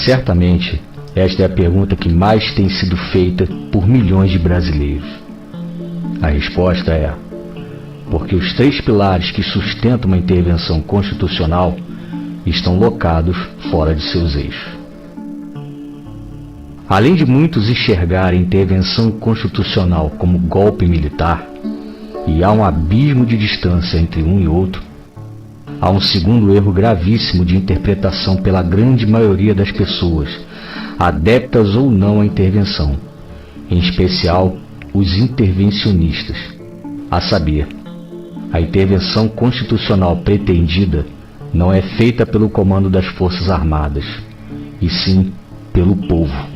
Certamente, esta é a pergunta que mais tem sido feita por milhões de brasileiros. A resposta é: porque os 3 pilares que sustentam uma intervenção constitucional estão locados fora de seus eixos. Além de muitos enxergarem a intervenção constitucional como golpe militar, e há um abismo de distância entre um e outro, há um segundo erro gravíssimo de interpretação pela grande maioria das pessoas, adeptas ou não à intervenção, em especial os intervencionistas, a saber, a intervenção constitucional pretendida não é feita pelo comando das Forças Armadas, e sim pelo povo.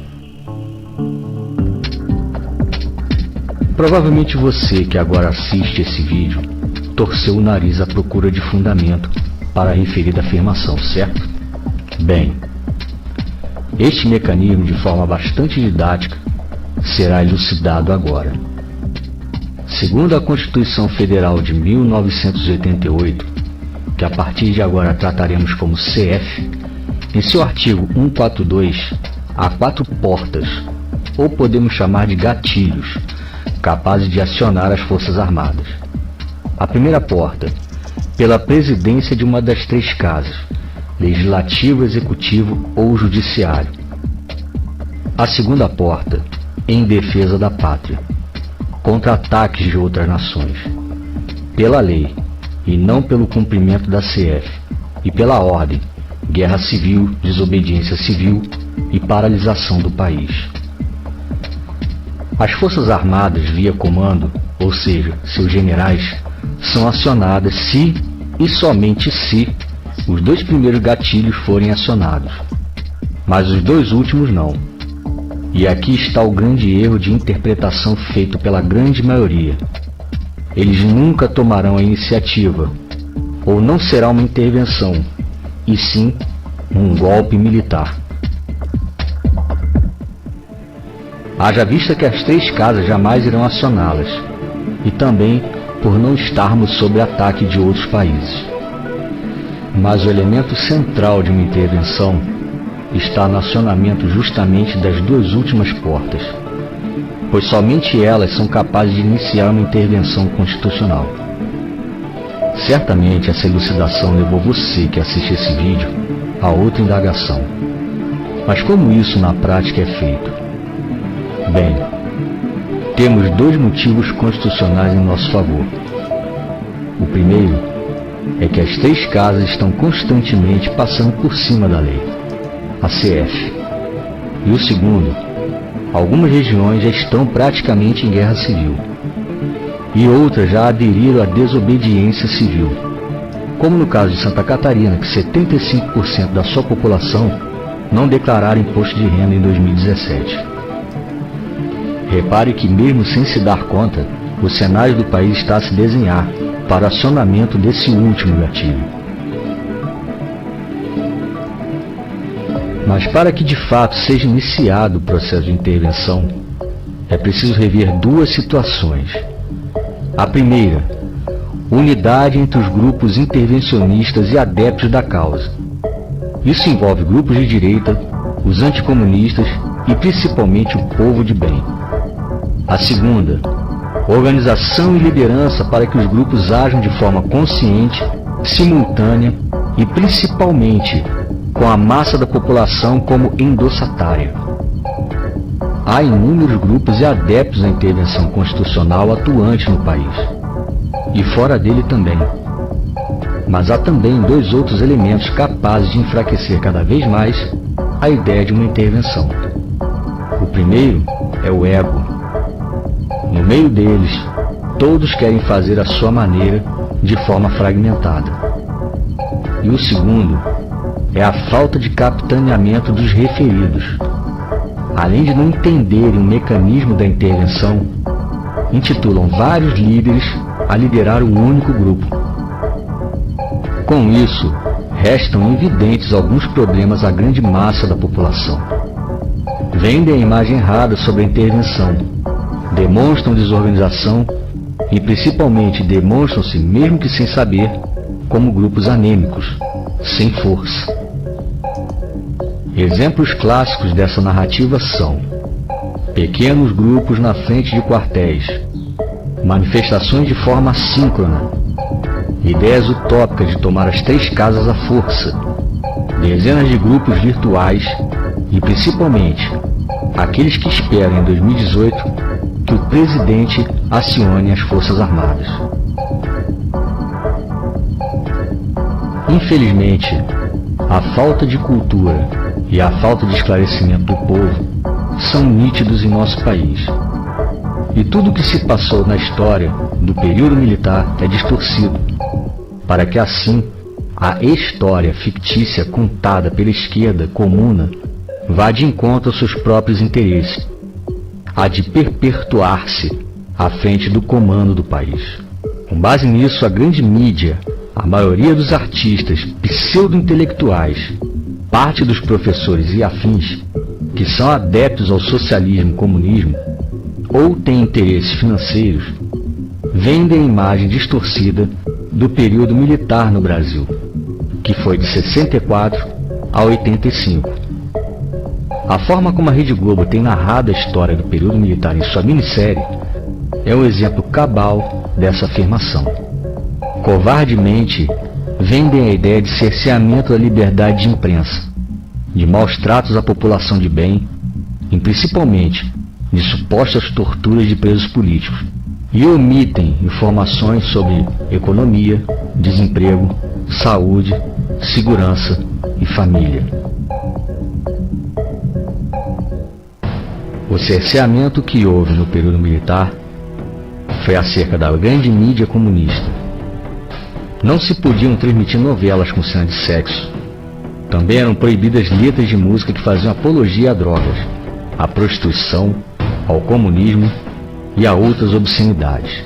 Provavelmente você que agora assiste esse vídeo torceu o nariz à procura de fundamento para a referida afirmação, certo? Bem, este mecanismo, de forma bastante didática, será elucidado agora. Segundo a Constituição Federal de 1988, que a partir de agora trataremos como CF, em seu artigo 142, há 4 portas, ou podemos chamar de gatilhos, capazes de acionar as Forças Armadas. A primeira porta, pela presidência de uma das 3 casas, legislativo, executivo ou judiciário. A segunda porta, em defesa da pátria, contra ataques de outras nações, pela lei e não pelo cumprimento da CF, e pela ordem, guerra civil, desobediência civil e paralisação do país. As Forças Armadas via comando, ou seja, seus generais, são acionadas se e somente se os 2 primeiros gatilhos forem acionados, mas os 2 últimos não. E aqui está o grande erro de interpretação feito pela grande maioria. Eles nunca tomarão a iniciativa, ou não será uma intervenção, e sim um golpe militar. Haja vista que as 3 casas jamais irão acioná-las, e também por não estarmos sob ataque de outros países. Mas o elemento central de uma intervenção está no acionamento justamente das 2 últimas portas, pois somente elas são capazes de iniciar uma intervenção constitucional. Certamente essa elucidação levou você que assiste esse vídeo a outra indagação. Mas como isso na prática é feito? Bem, temos 2 motivos constitucionais em nosso favor. O primeiro é que as 3 casas estão constantemente passando por cima da lei, a CF. E o segundo, algumas regiões já estão praticamente em guerra civil, e outras já aderiram à desobediência civil, como no caso de Santa Catarina, que 75% da sua população não declararam imposto de renda em 2017. Repare que mesmo sem se dar conta, o cenário do país está a se desenhar para acionamento desse último gatilho. Mas para que de fato seja iniciado o processo de intervenção, é preciso rever 2 situações. A primeira, unidade entre os grupos intervencionistas e adeptos da causa. Isso envolve grupos de direita, os anticomunistas e principalmente o povo de bem. A segunda, organização e liderança para que os grupos ajam de forma consciente, simultânea e principalmente com a massa da população como endossatária. Há inúmeros grupos e adeptos à intervenção constitucional atuante no país, e fora dele também. Mas há também 2 outros elementos capazes de enfraquecer cada vez mais a ideia de uma intervenção. O primeiro é o ego. No meio deles, todos querem fazer a sua maneira de forma fragmentada. E o segundo é a falta de capitaneamento dos referidos. Além de não entenderem o mecanismo da intervenção, intitulam vários líderes a liderar um único grupo. Com isso, restam evidentes alguns problemas à grande massa da população. Vendem a imagem errada sobre a intervenção, demonstram desorganização e principalmente demonstram-se, mesmo que sem saber, como grupos anêmicos, sem força. Exemplos clássicos dessa narrativa são pequenos grupos na frente de quartéis, manifestações de forma assíncrona, ideias utópicas de tomar as 3 casas à força, dezenas de grupos virtuais e, principalmente, aqueles que esperam em 2018 que o presidente acione as Forças Armadas. Infelizmente, a falta de cultura e a falta de esclarecimento do povo são nítidos em nosso país. E tudo o que se passou na história do período militar é distorcido, para que assim a história fictícia contada pela esquerda comuna vá de encontro aos seus próprios interesses, a de perpetuar-se à frente do comando do país. Com base nisso, a grande mídia, a maioria dos artistas pseudo-intelectuais, parte dos professores e afins, que são adeptos ao socialismo e comunismo, ou têm interesses financeiros, vendem a imagem distorcida do período militar no Brasil, que foi de 64 a 85. A forma como a Rede Globo tem narrado a história do período militar em sua minissérie é um exemplo cabal dessa afirmação. Covardemente, vendem a ideia de cerceamento da liberdade de imprensa, de maus tratos à população de bem, e principalmente de supostas torturas de presos políticos, e omitem informações sobre economia, desemprego, saúde, segurança e família. O cerceamento que houve no período militar foi acerca da grande mídia comunista. Não se podiam transmitir novelas com cena de sexo. Também eram proibidas letras de música que faziam apologia a drogas, à prostituição, ao comunismo e a outras obscenidades.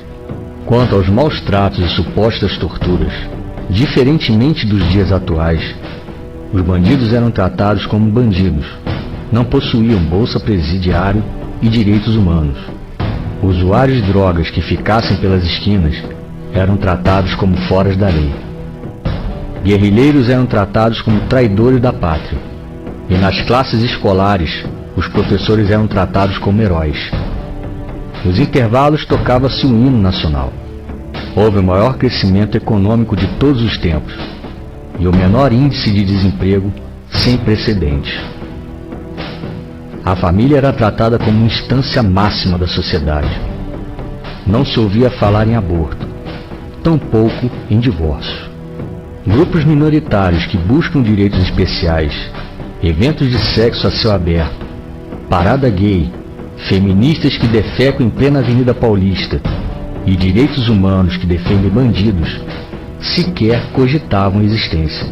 Quanto aos maus tratos e supostas torturas, diferentemente dos dias atuais, os bandidos eram tratados como bandidos, não possuíam bolsa presidiário e direitos humanos. Usuários de drogas que ficassem pelas esquinas eram tratados como foras da lei. Guerrilheiros eram tratados como traidores da pátria. E nas classes escolares, os professores eram tratados como heróis. Nos intervalos tocava-se o hino nacional. Houve o maior crescimento econômico de todos os tempos e o menor índice de desemprego sem precedentes. A família era tratada como uma instância máxima da sociedade. Não se ouvia falar em aborto, tampouco em divórcio. Grupos minoritários que buscam direitos especiais, eventos de sexo a céu aberto, parada gay, feministas que defecam em plena Avenida Paulista e direitos humanos que defendem bandidos, sequer cogitavam a existência.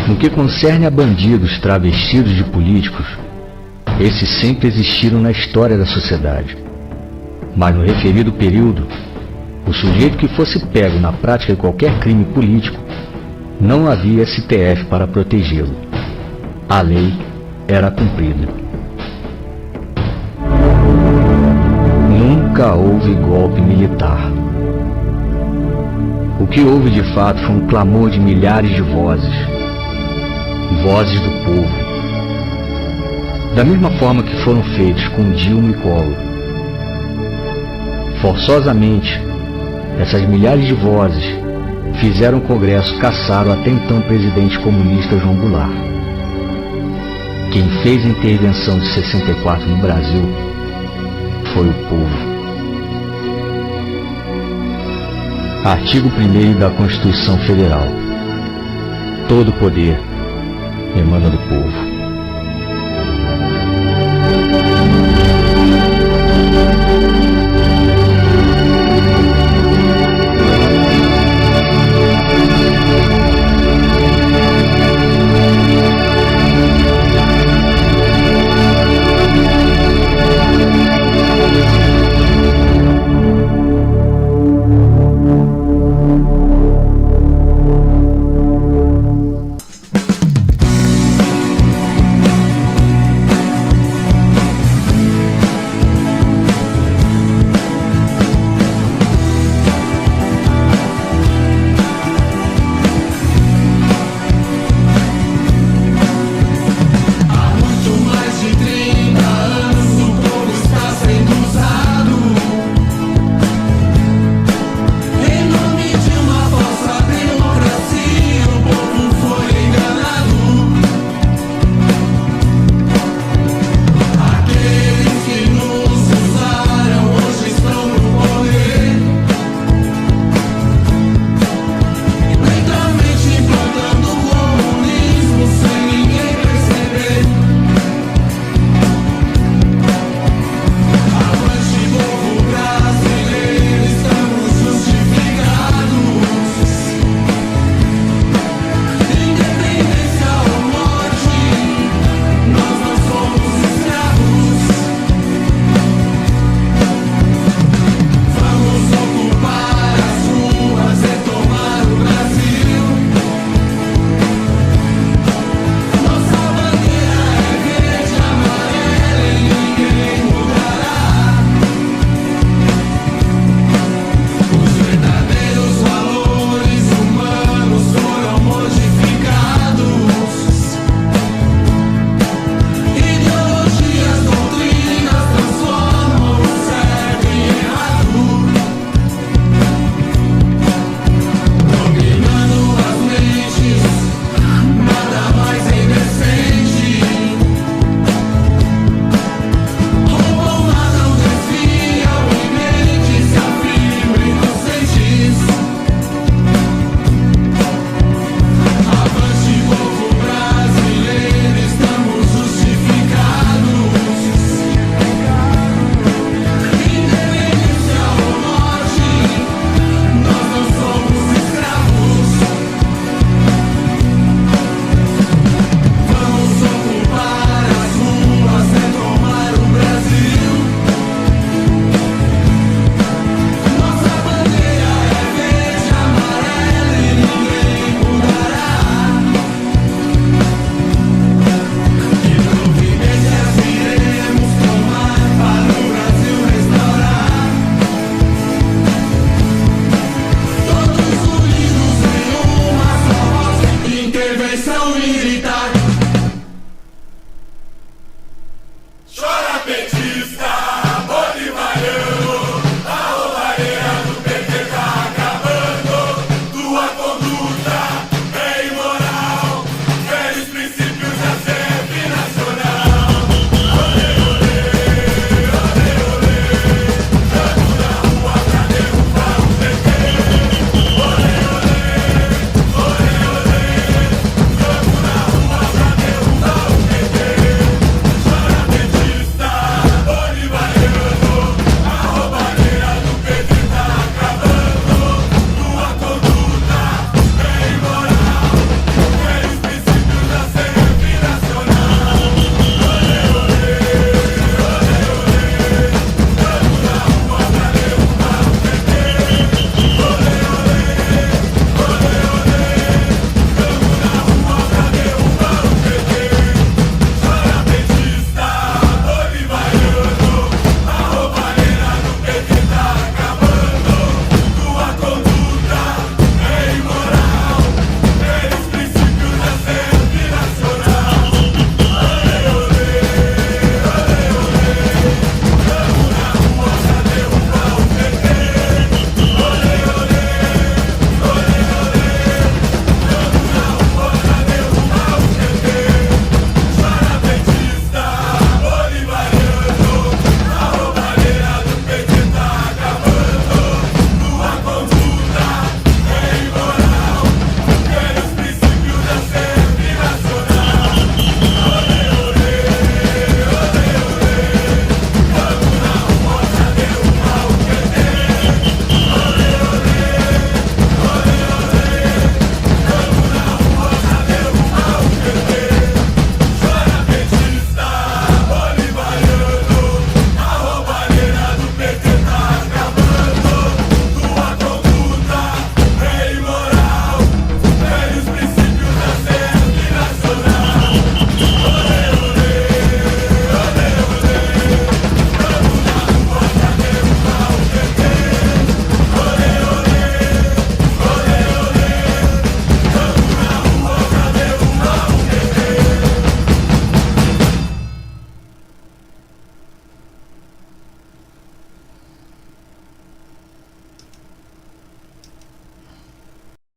No que concerne a bandidos travestidos de políticos, esses sempre existiram na história da sociedade. Mas no referido período, o sujeito que fosse pego na prática de qualquer crime político, não havia STF para protegê-lo. A lei era cumprida. Nunca houve golpe militar. O que houve de fato foi um clamor de milhares de vozes, vozes do povo. Da mesma forma que foram feitos com Dilma e Collor. Forçosamente, essas milhares de vozes fizeram o Congresso caçar o até então presidente comunista João Goulart. Quem fez a intervenção de 64 no Brasil foi o povo. Artigo 1º da Constituição Federal. Todo poder emana do povo.